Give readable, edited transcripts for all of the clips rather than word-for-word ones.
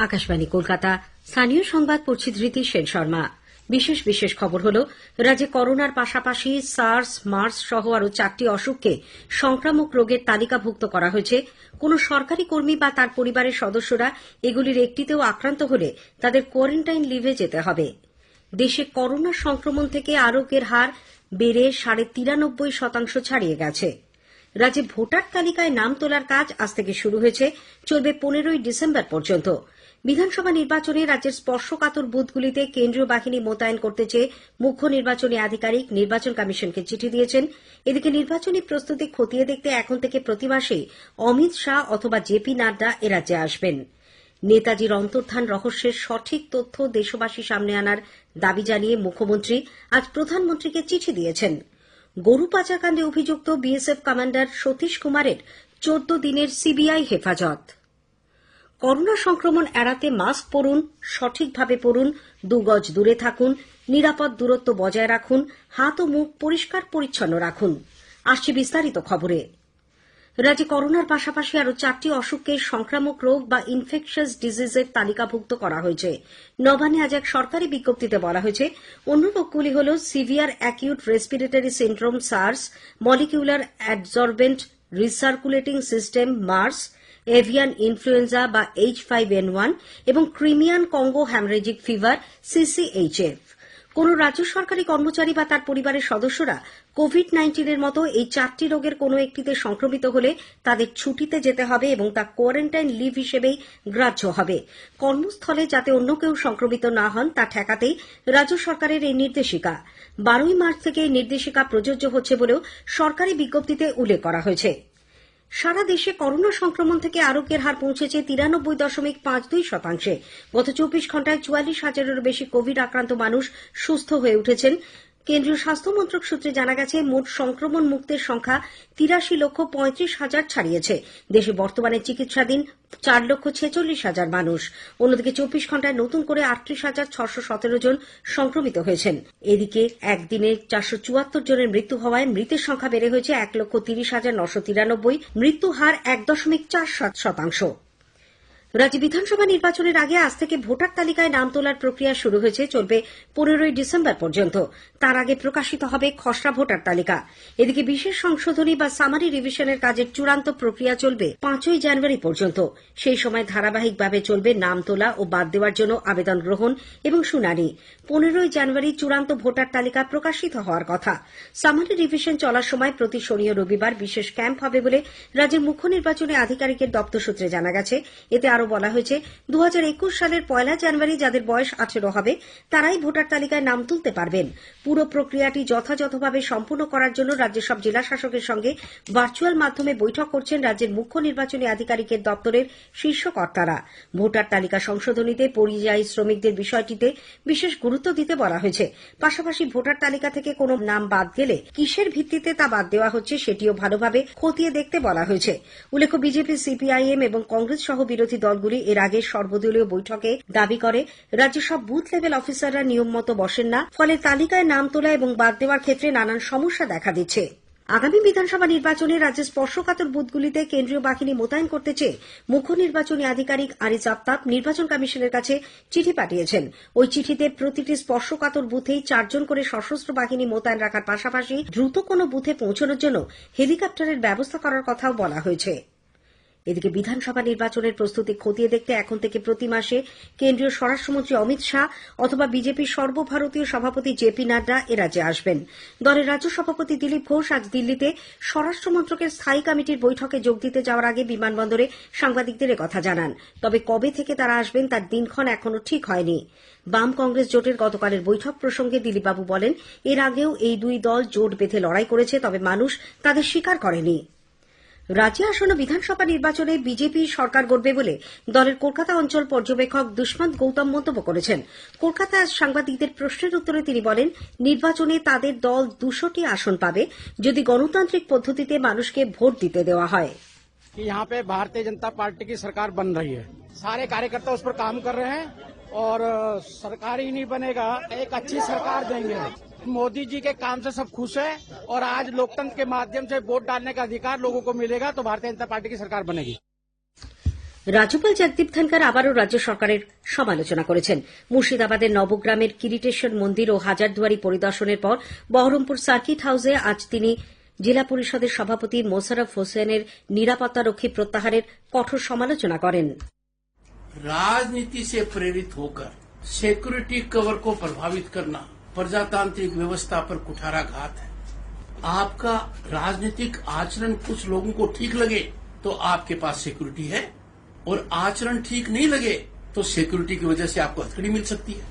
আকাশবাণী কলকাতা। স্থানীয় সংবাদ পড়ছি ধৃতি সেন শর্মা। বিশেষ খবর হল, রাজ্যে করোনার পাশাপাশি সার্স, মার্স সহ আরও 4টি অসুখকে সংক্রামক রোগের তালিকাভুক্ত করা হয়েছে। কোন সরকারি কর্মী বা তার পরিবারের সদস্যরা এগুলির একটিতেও আক্রান্ত হলে তাদের কোয়ারেন্টাইন লিভে যেতে হবে। দেশে করোনা সংক্রমণ থেকে আরোগ্যের হার বেড়ে 93.5% ছাড়িয়ে গেছে। রাজ্যে ভোটার তালিকায় নাম তোলার কাজ আজ থেকে শুরু হয়েছে, চলবে 15ই ডিসেম্বর পর্যন্ত। বিধানসভা নির্বাচনে রাজ্যের স্পর্শকাতর বুথগুলিতে কেন্দ্রীয় বাহিনী মোতায়েন করতে চেয়ে মুখ্য নির্বাচনী আধিকারিক নির্বাচন কমিশনকে চিঠি দিয়েছেন। এদিকে নির্বাচনী প্রস্তুতি খতিয়ে দেখতে এখন থেকে প্রতি মাসেই অমিত শাহ অথবা জেপি নাড্ডা এরাজ্যে আসবেন। নেতাজির অন্তর্ধান রহস্যের সঠিক তথ্য দেশবাসীর সামনে আনার দাবি জানিয়ে মুখ্যমন্ত্রী আজ প্রধানমন্ত্রীকে চিঠি দিয়েছেন। গরু পাচারকাণ্ডে অভিযুক্ত বিএসএফ কমান্ডার সতীশ কুমারের 14 দিনের সিবিআই হেফাজত। করোনা সংক্রমণ এড়াতে মাস্ক পরুন, সঠিকভাবে পরুন, 2 গজ দূরে থাকুন, নিরাপদ দূরত্ব বজায় রাখুন, হাত ও মুখ পরিষ্কার পরিচ্ছন্ন রাখুন। আসছে বিস্তারিত খবরে। রাজ্যে করোনার পাশাপাশি আরও 4টি অসুখকে সংক্রামক রোগ বা ইনফেকশাস ডিজিজের তালিকাভুক্ত করা হয়েছে। নবান্নে আজ এক সরকারি বিজ্ঞপ্তিতে বলা হয়েছে, অন্য রোগগুলি হল severe acute respiratory syndrome SARS, molecular adsorbent recirculating system MERS, avian influenza বা H5N1 এবং Crimean Congo haemorrhagic fever CCHF। কোন রাজ্য সরকারি কর্মচারী বা তার পরিবারের সদস্যরা কোভিড-19 মতো এই 4টি রোগের কোনো একটিতে সংক্রমিত হলে তাদের ছুটিতে যেতে হবে এবং তা কোয়ারেন্টাইন লিভ হিসেবেই গ্রাহ্য হবে। কর্মস্থলে যাতে অন্য কেউ সংক্রমিত না হন তা ঠেকাতেই রাজ্য সরকারের এই নির্দেশিকা। 12ই মার্চ থেকে এই নির্দেশিকা প্রযোজ্য হচ্ছে বলেও সরকারি বিজ্ঞপ্তিতে উল্লেখ করা হয়েছে। সারা দেশে করোনা সংক্রমণ থেকে আরোগ্যের হার পৌঁছেছে 93.52%। গত 24 ঘন্টায় 44,000-এরও বেশি কোভিড আক্রান্ত মানুষ সুস্থ হয়ে উঠেছেন। কেন্দ্রীয় স্বাস্থ্য মন্ত্রক সূত্রে জানা গেছে, মোট সংক্রমণ মুক্তের সংখ্যা 83,35,000 ছাড়িয়েছে। দেশে বর্তমানে চিকিৎসাধীন 4,46,000 মানুষ। অন্যদিকে 24 ঘন্টায় নতুন করে 38,617 জন সংক্রমিত হয়েছেন। এদিকে একদিনে 474 জনের মৃত্যু হওয়ায় মৃতের সংখ্যা বেড়ে হয়েছে 1,30,993। মৃত্যু হার 1.47%। রাজ্য বিধানসভা নির্বাচনের আগে আজ থেকে ভোটার তালিকায় নাম তোলার প্রক্রিয়া শুরু হয়েছে, চলবে 15ই ডিসেম্বর পর্যন্ত। তার আগে প্রকাশিত হবে খসড়া ভোটার তালিকা। এদিকে বিশেষ সংশোধনী বা সামারি রিভিশনের কাজের চূড়ান্ত প্রক্রিয়া চলবে 5ই জানুয়ারি পর্যন্ত। সেই সময় ধারাবাহিকভাবে চলবে নাম তোলা ও বাদ দেওয়ার জন্য আবেদন গ্রহণ এবং শুনানি। 15ই জানুয়ারি চূড়ান্ত ভোটার তালিকা প্রকাশিত হওয়ার কথা। সামারি রিভিশন চলার সময় প্রতি শনি ও রবিবার বিশেষ ক্যাম্প হবে বলে রাজ্যের মুখ্য নির্বাচনী আধিকারিকের দপ্তর সূত্রে জানা গেছে। এতে আরো বলা হয়েছে, 2021 সালের 1 জানুয়ারি যাদের বয়স 18 হবে তারাই ভোটার তালিকায় নাম তুলতে পারবেন। পুরো প্রক্রিয়াটি যথাযথভাবে সম্পূর্ণ করার জন্য রাজ্যের সব জেলা শাসকের সঙ্গে ভার্চুয়াল মাধ্যমে বৈঠক করছেন রাজ্যের মুখ্য নির্বাচনী আধিকারিকের দপ্তরের শীর্ষ কর্তারা। ভোটার তালিকা সংশোধনীতে পরিযায়ী শ্রমিকদের বিষয়টিতে বিশেষ গুরুত্ব দিতে বলা হয়েছে। পাশাপাশি ভোটার তালিকা থেকে কোনো নাম বাদ গেলে কিসের ভিত্তিতে তা বাদ দেওয়া হচ্ছে সেটিও ভালোভাবে খতিয়ে দেখতে বলা হয়েছে। উল্লেখ্য, বিজেপি, CPIM এবং কংগ্রেস সহ বিরোধী দলগুলি এর আগে সর্বদলীয় বৈঠকে দাবি করে রাজ্যের সব বুথ লেভেল অফিসাররা নিয়ম মতো বসেন না, ফলে তালিকায় নাম তোলা এবং বাদ দেওয়ার ক্ষেত্রে নানান সমস্যা দেখা দিচ্ছে। আগামী বিধানসভা নির্বাচনে রাজ্যের স্পর্শকাতর বুথগুলিতে কেন্দ্রীয় বাহিনী মোতায়েন করতে চেয়ে মুখ্য নির্বাচনী আধিকারিক আরিজ আফতাব নির্বাচন কমিশনের কাছে চিঠি পাঠিয়েছেন। ওই চিঠিতে প্রতিটি স্পর্শকাতর বুথেই 4 জন করে সশস্ত্র বাহিনী মোতায়েন রাখার পাশাপাশি দ্রুত কোনো বুথে পৌঁছানোর জন্য হেলিকপ্টারের ব্যবস্থা করার কথাও বলা হয়েছে। এদিকে বিধানসভা নির্বাচনের প্রস্তুতি খতিয়ে দেখতে এখন থেকে প্রতি মাসে কেন্দ্রীয় স্বরাষ্ট্রমন্ত্রী অমিত শাহ অথবা বিজেপির সর্বভারতীয় সভাপতি জেপি নাড্ডা এরাজ্যে আসবেন। দলের রাজ্য সভাপতি দিলীপ ঘোষ আজ দিল্লিতে স্বরাষ্ট্র মন্ত্রকের স্থায়ী কমিটির বৈঠকে যোগ দিতে যাওয়ার আগে বিমানবন্দরে সাংবাদিকদের একথা জানান। তবে কবে থেকে তারা আসবেন তার দিনক্ষণ এখনো ঠিক হয়নি। বাম কংগ্রেস জোটের গতকালের বৈঠক প্রসঙ্গে দিলীপবাবু বলেন, এর আগেও এই দুই দল জোট বেঁধে লড়াই করেছে, তবে মানুষ তাদের স্বীকার করেনি। রাজ্যে আসন্ন বিধানসভা নির্বাচনে বিজেপি সরকার গড়বে বলে দলের কলকাতা অঞ্চল পর্যবেক্ষক দুষ্মন্ত গৌতম মন্তব্য করেছেন। কলকাতায় আজ সাংবাদিকদের প্রশ্নের উত্তরে তিনি বলেন, নির্বাচনে তাদের দল 200টি আসন পাবে যদি গণতান্ত্রিক পদ্ধতিতে মানুষকে ভোট দিতে দেওয়া হয়। यहाँ पे भारतीय जनता पार्टी की सरकार बन रही है, सारे कार्यकर्ता उस पर काम कर रहे हैं और सरकार ही नहीं बनेगा, एक अच्छी सरकार देंगे। मोदी जी के काम से सब खुश है और आज लोकतंत्र के माध्यम से वोट डालने का अधिकार लोगों को मिलेगा तो भारतीय जनता पार्टी की सरकार बनेगी। রাজ্যপাল জগদীপ ধনখড় আবারও রাজ্য সরকারের সমালোচনা করেছেন। মুর্শিদাবাদের নবগ্রামের কিরিটেশ্বর মন্দির ও হাজারদুয়ারি পরিদর্শনের পর বহরমপুর সার্কিট হাউসে আজ তিনি জেলা পরিষদের সভাপতি মোশাররফ হোসেনের নিরাপত্তারক্ষী প্রত্যাহারের কঠোর সমালোচনা করেন। राजनीति से प्रेरित होकर सिक्योरिटी कवर को प्रभावित करना प्रजातांत्रिक व्यवस्था पर कुठाराघात है। आपका राजनीतिक आचरण कुछ लोगों को ठीक लगे तो आपके पास सिक्योरिटी है, और आचरण ठीक नहीं लगे तो सिक्योरिटी की वजह से आपको हथकड़ी मिल सकती है।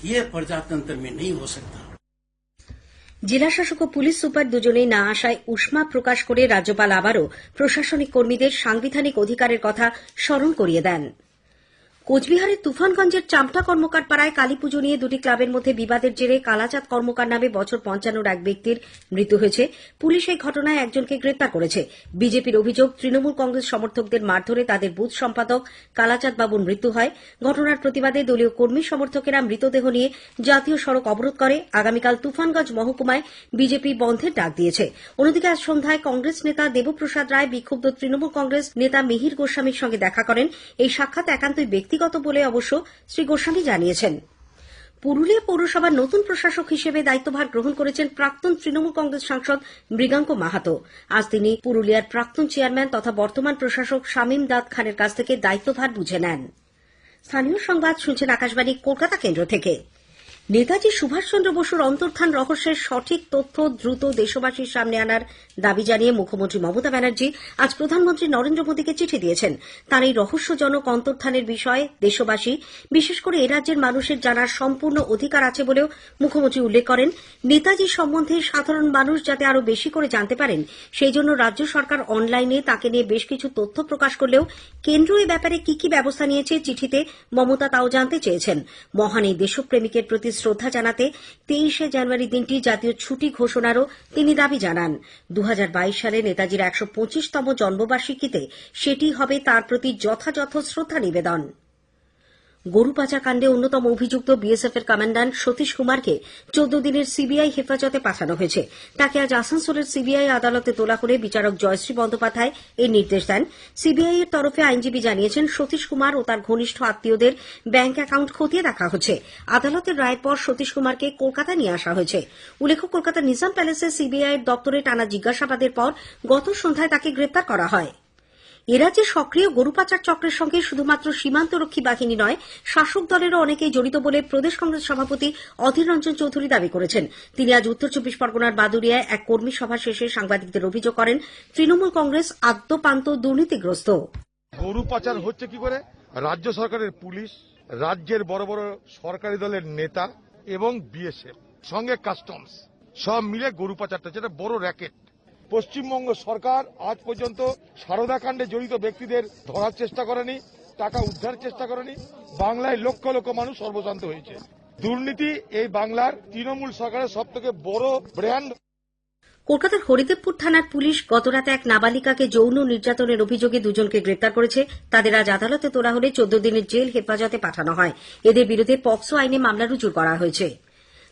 ये प्रजातंत्र में नहीं हो सकता। জেলা শাসক ও পুলিশ সুপার দুজনেই না আসায় উষ্মা প্রকাশ করে রাজ্যপাল আবারও প্রশাসনিক কর্মীদের সাংবিধানিক অধিকারের কথা স্মরণ করিয়ে দেন। কোচবিহারের তুফানগঞ্জের চামটা কর্মকার পাড়ায় কালীপুজো নিয়ে দুটি ক্লাবের মধ্যে বিবাদের জেরে কালাচাঁদ কর্মকার নামে বছর 55 এক ব্যক্তির মৃত্যু হয়েছে। পুলিশ এই ঘটনায় একজনকে গ্রেপ্তার করেছে। বিজেপির অভিযোগ, তৃণমূল কংগ্রেস সমর্থকদের মারধরে তাদের বুথ সম্পাদক কালাচাঁদ বাবুর মৃত্যু হয়। ঘটনার প্রতিবাদে দলীয় কর্মী সমর্থকেরা মৃতদেহ নিয়ে জাতীয় সড়ক অবরোধ করে। আগামীকাল তুফানগঞ্জ মহকুমায় বিজেপি বন্ধের ডাক দিয়েছে। অন্যদিকে আজ সন্ধ্যায় কংগ্রেস নেতা দেবপ্রসাদ রায় বিক্ষুব্ধ তৃণমূল কংগ্রেস নেতা মিহির গোস্বামীর সঙ্গে দেখা করেন। এই সাক্ষাৎ একান্তই ব্যক্তিগত বলে অবশ্য শ্রী গোস্বামী জানিয়েছেন। পুরুলিয়া পৌরসভার নতুন প্রশাসক হিসেবে দায়িত্বভার গ্রহণ করেছেন প্রাক্তন তৃণমূল কংগ্রেস সাংসদ মৃগাঙ্ক মাহাতো। আজ তিনি পুরুলিয়ার প্রাক্তন চেয়ারম্যান তথা বর্তমান প্রশাসক শামীম দাদ খানের কাছ থেকে দায়িত্বভার বুঝে নেন। স্থানীয় সংবাদ শুনছেন আকাশবাণী কলকাতা কেন্দ্র থেকে। নেতাজি সুভাষচন্দ্র বসুর অন্তর্ধান রহস্যের সঠিক তথ্য দ্রুত দেশবাসীর সামনে আনার দাবি জানিয়ে মুখ্যমন্ত্রী মমতা ব্যানার্জি আজ প্রধানমন্ত্রী নরেন্দ্র মোদীকে চিঠি দিয়েছেন। তাঁর এই রহস্যজনক অন্তর্ধানের বিষয়ে দেশবাসী, বিশেষ করে এ রাজ্যের মানুষের জানার সম্পূর্ণ অধিকার আছে বলেও মুখ্যমন্ত্রী উল্লেখ করেন। নেতাজি সম্বন্ধে সাধারণ মানুষ যাতে আরও বেশি করে জানতে পারেন, সেই জন্য রাজ্য সরকার অনলাইনে তাঁকে নিয়ে বেশ কিছু তথ্য প্রকাশ করলেও কেন্দ্র এ ব্যাপারে কি ব্যবস্থা নিয়েছে চিঠিতে মমতা তাও জানতে চেয়েছেন। মহান এই দেশপ্রেমিকের প্রতি শ্রদ্ধা জানাতে 23শে জানুয়ারি দিনটি জাতীয় ছুটি ঘোষণারও তিনি দাবি জানান। 2022 সালে নেতাজির 125তম জন্মবার্ষিকীতে সেটি হবে তার প্রতি যথাযথ শ্রদ্ধা নিবেদন। গরু পাচার কাণ্ডে অন্যতম অভিযুক্ত বিএসএফ এর কমান্ড্যান্ট সতীশ কুমারকে 14 দিনের সিবিআই হেফাজতে পাঠানো হয়েছে। তাকে আজ আসানসোলের সিবিআই আদালতে তোলা হলে বিচারক জয়শ্রী বন্দ্যোপাধ্যায় এই নির্দেশ দেন। সিবিআই এর তরফে আইনজীবী জানিয়েছেন, সতীশ কুমার ও তার ঘনিষ্ঠ আত্মীয়দের ব্যাংক অ্যাকাউন্ট খতিয়ে দেখা হচ্ছে। আদালতের রায়ের পর সতীশ কুমারকে কলকাতা নিয়ে আসা হয়েছে। উল্লেখ্য, কলকাতার নিজাম প্যালেসে সিবিআই এর দপ্তরে টানা জিজ্ঞাসাবাদের পর গত সন্ধ্যায় তাকে গ্রেপ্তার করা হয়। এরাজ্যে সক্রিয় গরু পাচার চক্রের সঙ্গে শুধুমাত্র সীমান্তরক্ষী বাহিনী নয়, শাসক দলেরও অনেকেই জড়িত বলে প্রদেশ কংগ্রেস সভাপতি অধীর রঞ্জন চৌধুরী দাবি করেছেন। তিনি আজ উত্তর 24 পরগনার বাদুড়িয়ায় এক কর্মী সভা শেষে সাংবাদিকদের অভিযোগ করেন, তৃণমূল কংগ্রেস আদ্যোপান্ত দুর্নীতিগ্রস্ত। গরু পাচার হচ্ছে কি করে? রাজ্য সরকারের পুলিশ, রাজ্যের বড় বড় সরকারি দলের নেতা এবং বিএসএফ সঙ্গে কাস্টমস সব মিলে গরু পাচারটা, যেটা বড় র্যাকেট। পশ্চিমবঙ্গ সরকার আজ পর্যন্ত সারদা কাণ্ডে জড়িত ব্যক্তিদের ধরার চেষ্টা করেনি, টাকা উদ্ধারের চেষ্টা করেনি। বাংলায় লক্ষ লক্ষ মানুষ সর্বশান্ত হয়েছে। দুর্নীতি এই বাংলার তৃণমূল সরকারের সবথেকে বড় ব্র্যান্ড। কলকাতার হরিদেবপুর থানার পুলিশ গতরাতে এক নাবালিকাকে যৌন নির্যাতনের অভিযোগে দুজনকে গ্রেপ্তার করেছে। তাদের আজ আদালতে তোলা হলে 14 দিনের জেল হেফাজতে পাঠানো হয়। এদের বিরুদ্ধে পক্সো আইনে মামলা রুজু করা হয়েছে।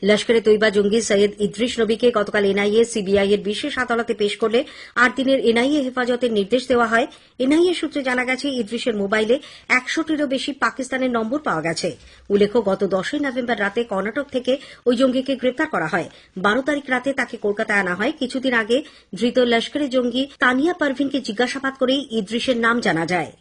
লস্করে তৈবা জঙ্গি সৈয়দ ইদ্রিস নবীকে গতকাল এনআইএ সিবিআই এর বিশেষ আদালতে পেশ করলে 8 দিনের এনআইএ হেফাজতের নির্দেশ দেওয়া হয়। এনআইএ সূত্রে জানা গেছে, ইদ্রিসের মোবাইলে 100টিরও বেশি পাকিস্তানের নম্বর পাওয়া গেছে। উল্লেখ্য, গত 10ই নভেম্বর রাতে কর্ণাটক থেকে ওই জঙ্গিকে গ্রেপ্তার করা হয়। 12 তারিখ রাতে তাকে কলকাতায় আনা হয়। কিছুদিন আগে ধৃত লস্করে জঙ্গি তানিয়া পারভিনকে জিজ্ঞাসাবাদ করেই ইদ্রিসের নাম জানা যায়।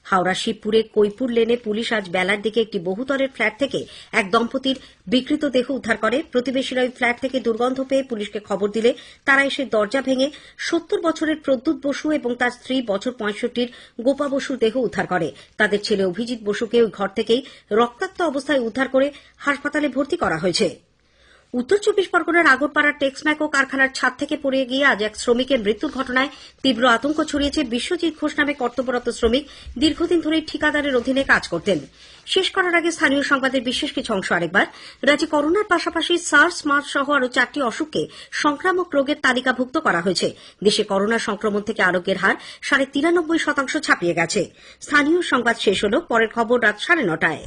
হাওড়া শিবপুরে কৈপুর লেনে পুলিশ আজ বেলার দিকে একটি বহুতলের ফ্ল্যাট থেকে এক দম্পতির বিকৃত দেহ উদ্ধার করে। প্রতিবেশীরা ওই ফ্ল্যাট থেকে দুর্গন্ধ পেয়ে পুলিশকে খবর দিলে তারা এসে দরজা ভেঙে 70 বছরের প্রদ্যুৎ বসু এবং তার স্ত্রী বছর 65-র গোপা বসুর দেহ উদ্ধার করে। তাদের ছেলে অভিজিৎ বসুকে ওই ঘর থেকেই রক্তাক্ত অবস্থায় উদ্ধার করে হাসপাতালে ভর্তি করা হয়েছে। উত্তর 24 পরগনার আগরপাড়ার টেক্সম্যাকো কারখানার ছাদ থেকে পড়ে গিয়ে আজ এক শ্রমিকের মৃত্যুর ঘটনায় তীব্র আতঙ্ক ছড়িয়েছে। বিশ্বজিৎ ঘোষ নামে কর্তব্যরত শ্রমিক দীর্ঘদিন ধরে ঠিকাদারের অধীনে কাজ করতেন। শেষ করার আগে স্থানীয় সংবাদের বিশেষ কিছু অংশ আরেকবার। রাজ্যে করোনার পাশাপাশি সার্স, মার্স সহ আরও 4টি অসুখকে সংক্রামক রোগের তালিকাভুক্ত করা হয়েছে। দেশে করোনা সংক্রমণ থেকে আরোগ্যের হার 93.5% ছাপিয়ে গেছে। স্থানীয় সংবাদ শেষ হল। পরের খবর রাত 9:30টায়।